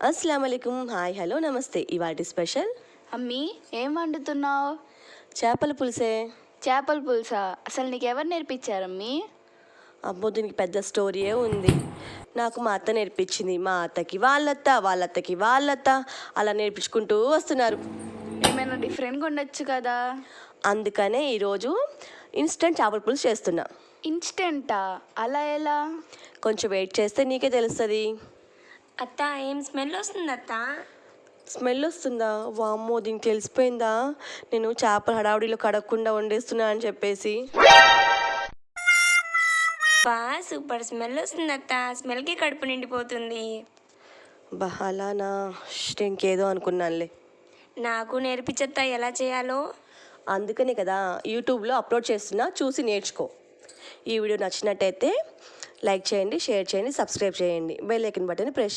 అస్సలం వాలేకుమ్. Hi, hello, నమస్తే. ఇవాటి స్పెషల్ అమ్మీ ఏం వండుతున్నావు? చేపల పులుసే. చేపల పులుసా? అసలు నీకు ఎవరు నేర్పించారమ్మీ? అబ్బో, దీనికి పెద్ద స్టోరీయే ఉంది. నాకు మా అత్త నేర్పించింది. మా అత్తకి వాళ్ళత్త, వాళ్ళత్తకి వాళ్ళత్త, అలా నేర్పించుకుంటూ వస్తున్నారు. ఏమైనా డిఫరెంట్గా ఉండొచ్చు కదా. అందుకనే ఈరోజు ఇన్స్టెంట్ చేపల పులుసు చేస్తున్నా. ఇన్స్టెంటా? అలా ఎలా? కొంచెం వెయిట్ చేస్తే నీకే తెలుస్తుంది. అత్త, ఏం స్మెల్ వస్తుంది అత్త? స్మెల్ వస్తుందా? వామ్మో, దీనికి తెలిసిపోయిందా నేను చేపల హడావుడిలో కడగకుండా వండేస్తున్నా అని చెప్పేసి. సూపర్ స్మెల్ వస్తుంది అత్త. స్మెల్కి కడుపు నిండిపోతుంది. అలానా? ఇంకేదో అనుకున్నానులే. నాకు నేర్పించత్త ఎలా చేయాలో. అందుకనే కదా యూట్యూబ్లో అప్లోడ్ చేస్తున్నా, చూసి నేర్చుకో. ఈ వీడియో నచ్చినట్టయితే లైక్ చేయండి, షేర్ చేయండి, సబ్స్క్రైబ్ చేయండి, బెల్ ఐకాన్ బటన్ ప్రెస్